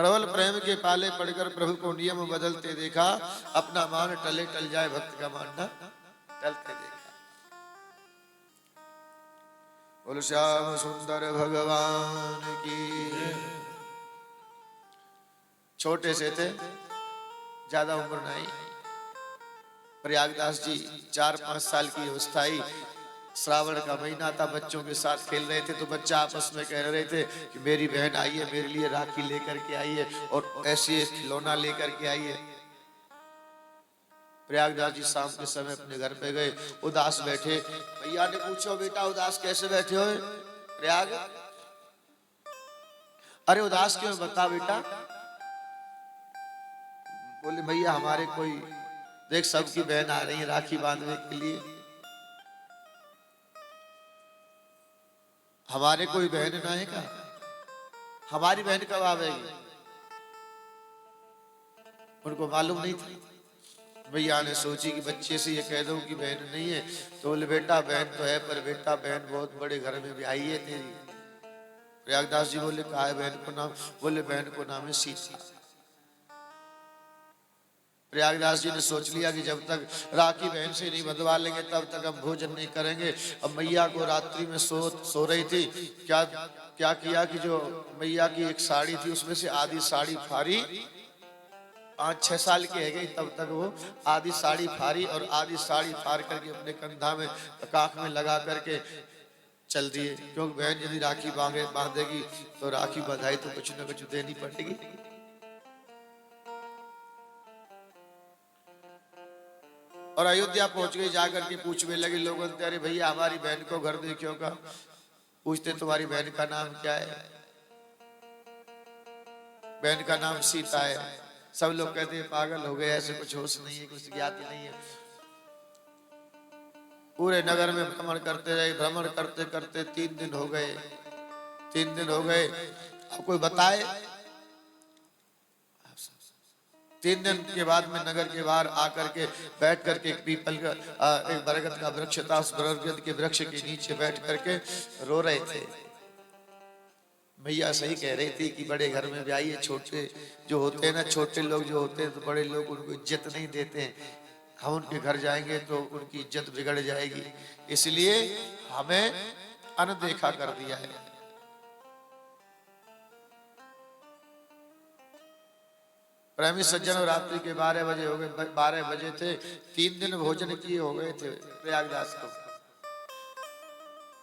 प्रबल प्रेम के पाले पड़कर प्रभु को नियम बदलते देखा, अपना मान टले टल जाए भक्त का मानना टलते देखा। बोल श्याम सुंदर भगवान की। छोटे से थे, ज्यादा उम्र नहीं। प्रयागदास जी 4-5 साल की अवस्था ही, श्रावण का महीना था, बच्चों के साथ खेल रहे थे तो बच्चा आपस में कह रहे थे कि मेरी बहन आई है, मेरे लिए राखी लेकर के आई है और ऐसे खिलौना लेकर के आई है। प्रयागदास जी शाम के समय अपने घर पे गए, उदास बैठे। भैया ने पूछो बेटा उदास कैसे बैठे हो प्रयाग? अरे उदास क्यों, बता बेटा। बोले भैया हमारे कोई देख, सबकी बहन आ रही है राखी बांधने के लिए, हमारे कोई बहन ना है क्या? हमारी बहन कब आवेगी? उनको मालूम नहीं था। भैया ने सोची कि बच्चे से ये कह दूं कि बहन नहीं है, तो बोले बेटा बहन तो है, पर बेटा बहन बहुत बड़े घर में भी आई है तेरी। प्रयागदास जी बोले कहा है बहन को नाम? बोले बहन को नाम है सीता। प्रयागदास जी ने सोच लिया कि जब तक राखी बहन से नहीं बंधवा लेंगे तब तक हम भोजन नहीं करेंगे। अब मैया को रात्रि में सो रही थी, क्या किया कि जो मैया की एक साड़ी थी उसमें से आधी साड़ी फाड़ी, 5-6 साल की है गई तब तक वो आधी साड़ी फाड़ी और आधी साड़ी फाड़ करके अपने कंधा में काख में लगा करके चल दिए, क्योंकि बहन यदि राखी बांधेगी तो राखी बंधाई तो कुछ न कुछ देनी पड़ेगी। और अयोध्या पहुंच गई, जाकर के पूछने लगे लोगों से, अरे भैया हमारी बहन को घर देखियो का? पूछते तुम्हारी बहन का नाम क्या है? बहन का नाम सीता है। सब लोग कहते हैं पागल हो गए, ऐसे कुछ होश नहीं है, कुछ ज्ञात नहीं है। पूरे नगर में भ्रमण करते रहे, भ्रमण करते करते 3 दिन हो गए। 3 दिन हो गए, अब कोई बताए। 3 दिन के बाद में नगर के बाहर आकर के बैठ करके एक पीपल का एक बरगद का वृक्ष था, उस बरगद के वृक्ष के नीचे बैठ करके रो रहे थे। भैया सही कह रही थी कि बड़े घर में भी आइए, छोटे जो होते हैं ना, छोटे लोग जो होते हैं तो बड़े लोग उनको इज्जत नहीं देते हैं। हम उनके घर जाएंगे तो उनकी इज्जत बिगड़ जाएगी, इसलिए हमें अनदेखा कर दिया है। प्रेमी सज्जन, रात्रि के 12 बजे हो गए, 12 बजे थे। 3 दिन भोजन किए हो गए थे प्रयागदास को।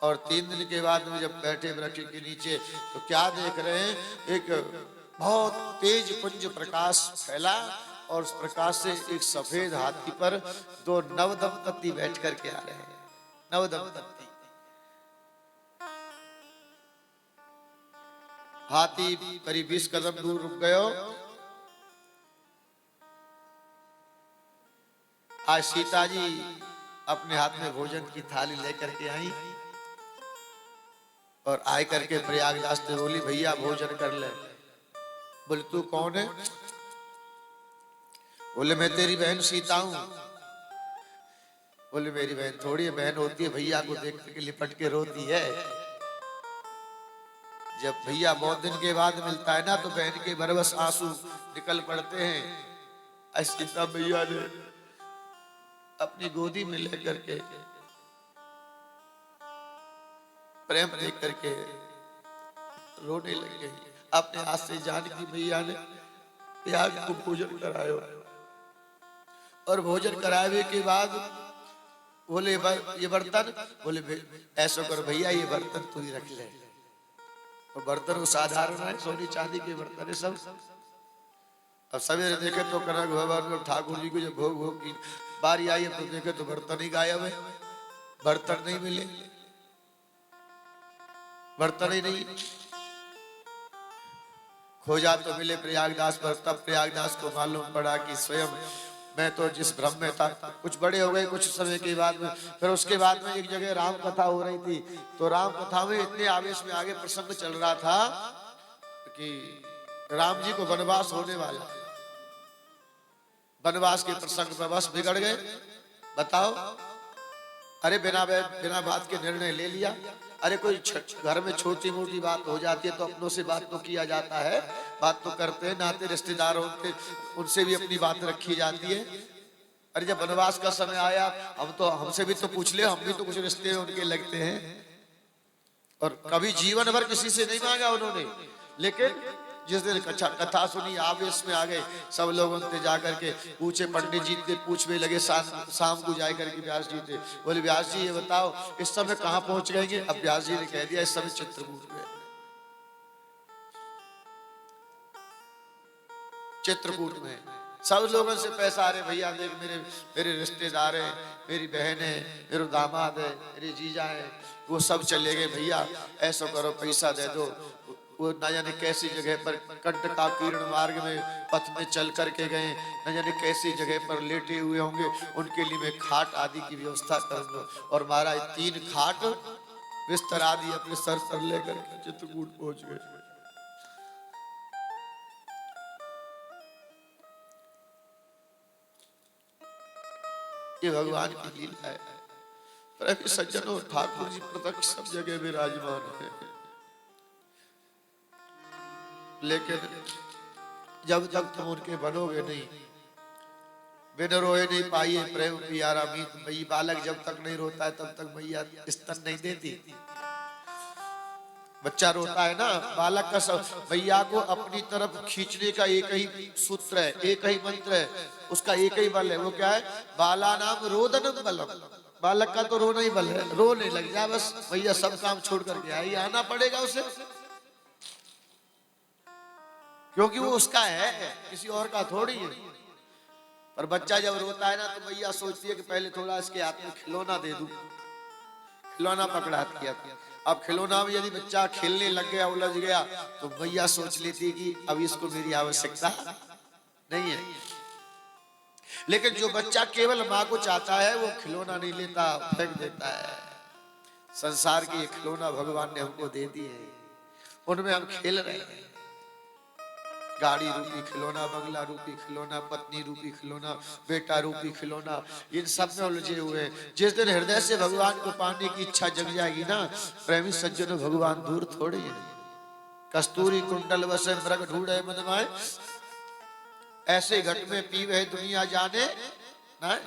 और 3 दिन के बाद में जब बैठे वृक्ष के नीचे तो क्या देख रहे हैं, एक बहुत तेज पुंज प्रकाश फैला और उस प्रकाश से एक सफेद हाथी पर 2 नव दंपति बैठ करके आ रहे हैं। नव दंपति, हाथी करीब 20 कदम दूर रुक गयो। आज सीता जी अपने हाथ में भोजन की थाली लेकर के आई और आए करके प्रयागदास से बोली भैया भोजन कर ले। बोले तू कौन है? बोले मैं तेरी बहन सीता हूं। बोले मेरी बहन थोड़ी है, बहन होती है भैया को देख करके लिपट के रोती है। जब भैया बहुत दिन के बाद मिलता है ना तो बहन के बरबस आंसू निकल पड़ते हैं। ऐसी तब भैया ने अपनी गोदी में लेकर के प्रेम देख करके रोने लग गई। अपने हाथ से जानकी भैया ने त्याग को भोजन कराया और भोजन करावे के बाद बोले ये बर्तन, बोले ऐसा कर भैया ये बर्तन तू ही रख ले। और बर्तन साधारण है, सोने चांदी के बर्तन है सब। अब सवेरे देखे तो कनक भवन ठाकुर जी को जब भोग की बारी आई तो देखे तो बर्तन ही गायब है, बर्तन नहीं मिले, बर्तन ही नहीं। खोजा तो मिले प्रयागदास पर। तब प्रयागदास को मालूम पड़ा कि स्वयं मैं तो जिस भ्रम में था। कुछ बड़े हो गए कुछ समय के बाद में। फिर उसके बाद में एक जगह राम कथा हो रही थी, तो राम कथा में इतने आवेश में आगे प्रसंग चल रहा था कि राम जी को वनवास होने वाला, वनवास के प्रसंग पर बस बिगड़ गए। बताओ, अरे बिना बात के निर्णय ले लिया। अरे कोई घर में छोटी मोटी बात हो जाती है तो अपनों से बात तो किया जाता है, बात तो करते हैं, नाते रिश्तेदार होते उनसे भी अपनी बात रखी जाती है। अरे जब वनवास का समय आया, हम तो हमसे भी तो पूछ ले, हम भी तो कुछ रिश्ते उनके लगते हैं। और कभी जीवन भर किसी से नहीं मांगा उन्होंने, लेकिन जिस दिन कथा सुनी आवेश में आ गए सब लोग उनसे जाकर के पूछे, पंडित जी थे पूछने लगे, शाम को जाए करके व्यास जी थे, बोले व्यास जी ये बताओ इस समय कहाँ पहुंच गए? अब व्यास जी ने कह दिया इस समय चित्रकूट में। चित्रकूट में सब लोगों से पैसा आ रहे, भैया देख मेरे मेरे रिश्तेदार हैं, मेरी बहन है, मेरे दामाद है, मेरे जीजा है, वो सब चले गए, भैया ऐसा करो पैसा दे दो। वो न जाने कैसी जगह पर कंटका कीर्ण मार्ग में पथ में चल करके गए, न जाने कैसी जगह पर लेटे हुए होंगे, उनके लिए मैं खाट आदि की व्यवस्था कर दूं। और महाराज 3 खाट बिस्तर आदि अपने सर पर लेकर चित्रकूट पहुंच गए। ये भगवान की लीला है। पर सज्जनों, ठाकुर जी प्रत्यक्ष सब जगह विराजमान है, लेकिन जब तक तुम उनके बनोगे नहीं, बिन रोए नहीं पाइए प्रेम प्यारा मीत मई। बालक जब तक नहीं रोता है तब तक मैया स्तन नहीं देती। बच्चा रोता है ना, बालक का सब मैया को अपनी तरफ खींचने का एक ही सूत्र है, एक ही मंत्र है, उसका एक ही बल है। वो क्या है? बाला नाम रोदनम बलम। बालक का तो रोना ही बल है, रो नहीं लग जा बस, भैया सब काम छोड़ करके आई, आना पड़ेगा उसे, क्योंकि वो उसका है, किसी और का थोड़ी है। पर बच्चा जब रोता है ना तो मैया सोचती है कि पहले थोड़ा इसके हाथ में खिलौना दे दूं, खिलौना पकड़ाती है। अब खिलौना में यदि बच्चा खेलने लग गया, उलझ गया, तो मैया सोच लेती कि अब इसको मेरी आवश्यकता नहीं है। लेकिन जो बच्चा केवल माँ को चाहता है वो खिलौना नहीं लेता, फेंक देता है। संसार की ये खिलौना भगवान ने हमको दे दी है, उनमें हम खेल रहे हैं। गाड़ी रूपी खिलौना, बंगला रूपी खिलौना, पत्नी रूपी खिलौना, बेटा रूपी खिलौना, इन सब में उलझे हुए हैं। जिस दिन हृदय से भगवान को पाने की इच्छा जग जाएगी ना, प्रेमी सज्जनों, भगवान दूर थोड़े हैं। कस्तूरी कुंडल वसे मृग ढूंढे मन माए, ऐसे घट में पीवे दुनिया जाने ना।